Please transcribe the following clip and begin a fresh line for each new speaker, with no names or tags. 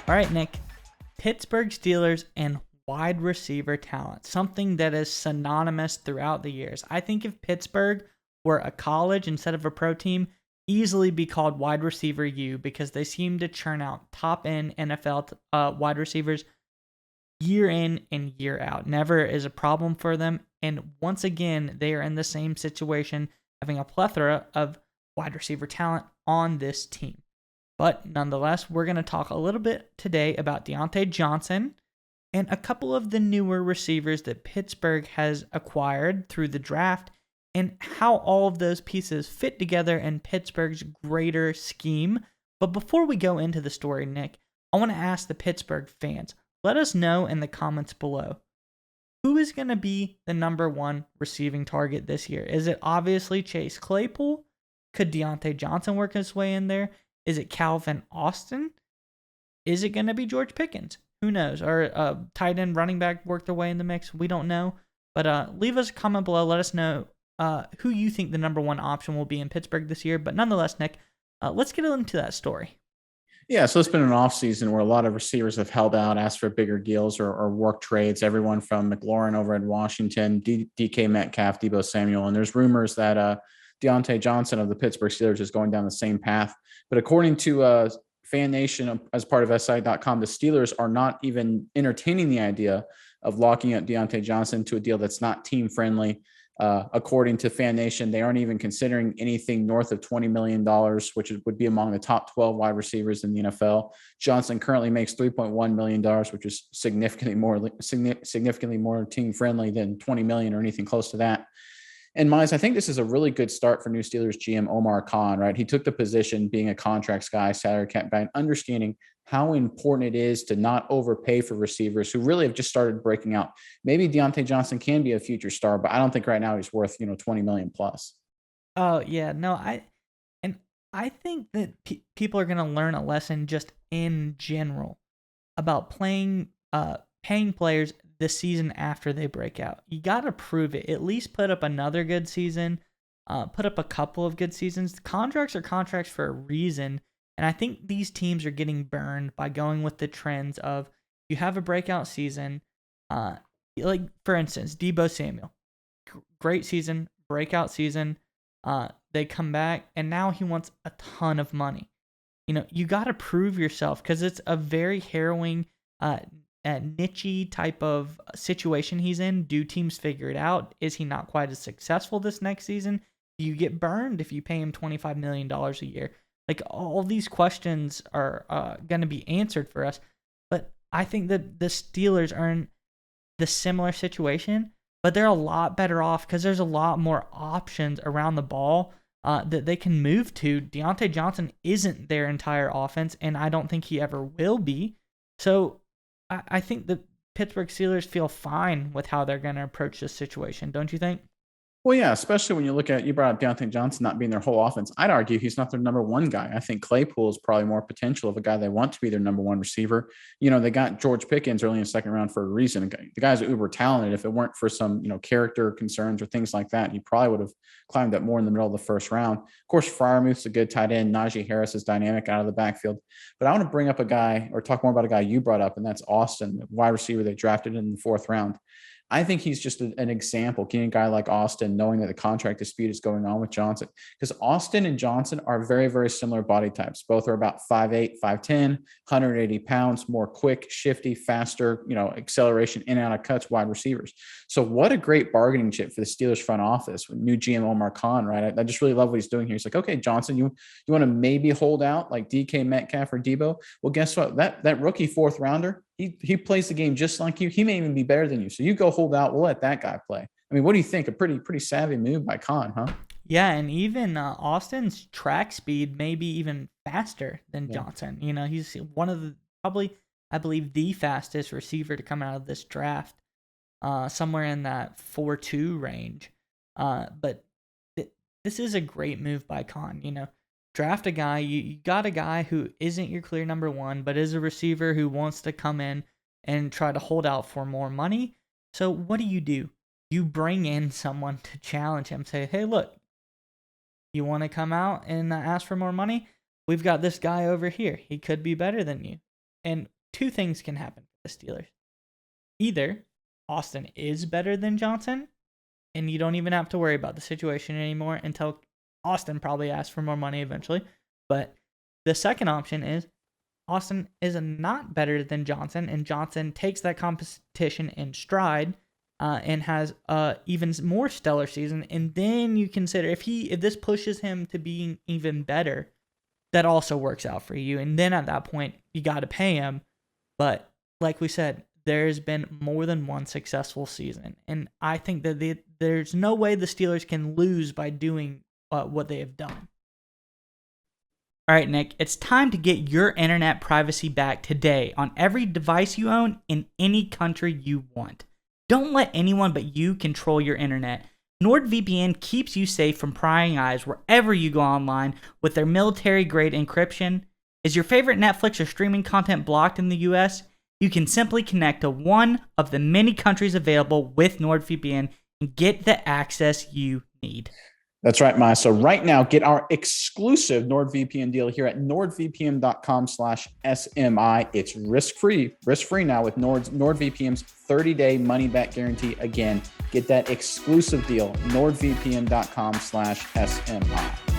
All right, Nick. Pittsburgh Steelers and wide receiver talent, something that is synonymous throughout the years. I think if Pittsburgh were a college instead of a pro team, easily be called wide receiver U because they seem to churn out top end NFL wide receivers year in and year out. Never is a problem for them. And once again, they are in the same situation, having a plethora of wide receiver talent on this team. But nonetheless, we're going to talk a little bit today about Deontay Johnson and a couple of the newer receivers that Pittsburgh has acquired through the draft and how all of those pieces fit together in Pittsburgh's greater scheme. But before we go into the story, Nick, I want to ask the Pittsburgh fans, let us know in the comments below, who is going to be the number one receiving target this year? Is it obviously Chase Claypool? Could Deontay Johnson work his way in there? Is it Calvin Austin? Is it going to be George Pickens? Who knows? Or tight end running back work their way in the mix? We don't know. But leave us a comment below. Let us know who you think the number one option will be in Pittsburgh this year. But nonetheless, Nick, let's get into that story.
Yeah, so it's been an offseason where a lot of receivers have held out, asked for bigger deals or work trades. Everyone from McLaurin over in Washington, DK Metcalf, Deebo Samuel. And there's rumors that Deontay Johnson of the Pittsburgh Steelers is going down the same path. But according to Fan Nation, as part of SI.com, the Steelers are not even entertaining the idea of locking up Deontay Johnson to a deal that's not team friendly. According to Fan Nation, they aren't even considering anything north of $20 million, which would be among the top 12 wide receivers in the NFL. Johnson currently makes $3.1 million, which is significantly more team friendly than $20 million or anything close to that. And Miles, I think this is a really good start for new Steelers GM Omar Khan, right? He took the position being a contracts guy, salary cap guy, and understanding how important it is to not overpay for receivers who really have just started breaking out. Maybe Deontay Johnson can be a future star, but I don't think right now he's worth, 20 million plus.
Oh, yeah. No, I think that people are going to learn a lesson just in general about paying players the season after they break out. You got to prove it. At least put up another good season. Put up a couple of good seasons. Contracts are contracts for a reason. And I think these teams are getting burned by going with the trends of you have a breakout season. Like, for instance, Deebo Samuel. Great season, breakout season. They come back, and now he wants a ton of money. You got to prove yourself because it's a very harrowing, niche type of situation he's in. Do teams figure it out? Is he not quite as successful this next season? Do you get burned if you pay him $25 million a year? Like, all these questions are going to be answered for us. But I think that the Steelers are in the similar situation, but they're a lot better off because there's a lot more options around the ball that they can move to. Deontay Johnson isn't their entire offense, and I don't think he ever will be. So I think the Pittsburgh Steelers feel fine with how they're going to approach this situation. Don't you think?
Well, yeah, especially when you brought up Deontay Johnson not being their whole offense. I'd argue he's not their number one guy. I think Claypool is probably more potential of a guy they want to be their number one receiver. They got George Pickens early in the second round for a reason. The guy's uber talented. If it weren't for some, character concerns or things like that, he probably would have climbed up more in the middle of the first round. Of course, Freiermuth's a good tight end. Najee Harris is dynamic out of the backfield. But I want to bring up a guy or talk more about a guy you brought up, and that's Austin, the wide receiver they drafted in the fourth round. I think he's just an example, getting a guy like Austin, knowing that the contract dispute is going on with Johnson. Because Austin and Johnson are very, very similar body types. Both are about 5'8", 5'10", 180 pounds, more quick, shifty, faster, acceleration in and out of cuts, wide receivers. So what a great bargaining chip for the Steelers front office with new GM Omar Khan, right? I just really love what he's doing here. He's like, okay, Johnson, you want to maybe hold out like DK Metcalf or Deebo? Well, guess what? That rookie fourth rounder, he plays the game just like you. He may even be better than you. So you go hold out. We'll let that guy play. I mean, what do you think? A pretty savvy move by Khan, huh?
Yeah, and even Austin's track speed may be even faster than Johnson. He's one of the probably, I believe, the fastest receiver to come out of this draft, somewhere in that 4.2 range. But this is a great move by Khan. Draft a guy. You got a guy who isn't your clear number one, but is a receiver who wants to come in and try to hold out for more money. So what do? You bring in someone to challenge him. Say, hey, look, you want to come out and ask for more money? We've got this guy over here. He could be better than you. And two things can happen for the Steelers. Either Austin is better than Johnson, and you don't even have to worry about the situation anymore until Austin probably asks for more money eventually. But the second option is Austin is not better than Johnson, and Johnson takes that competition in stride and has even more stellar season. And then you consider if this pushes him to being even better, that also works out for you. And then at that point, you got to pay him. But like we said, there's been more than one successful season. And I think that there's no way the Steelers can lose by doing what they have done. All right, Nick, it's time to get your internet privacy back today on every device you own in any country you want. Don't let anyone but you control your internet. NordVPN keeps you safe from prying eyes wherever you go online with their military-grade encryption. Is your favorite Netflix or streaming content blocked in the US? You can simply connect to one of the many countries available with NordVPN and get the access you need.
That's right, Maya. So right now, get our exclusive NordVPN deal here at nordvpn.com/SMI. It's risk-free now with NordVPN's 30-day money-back guarantee. Again, get that exclusive deal, nordvpn.com/SMI.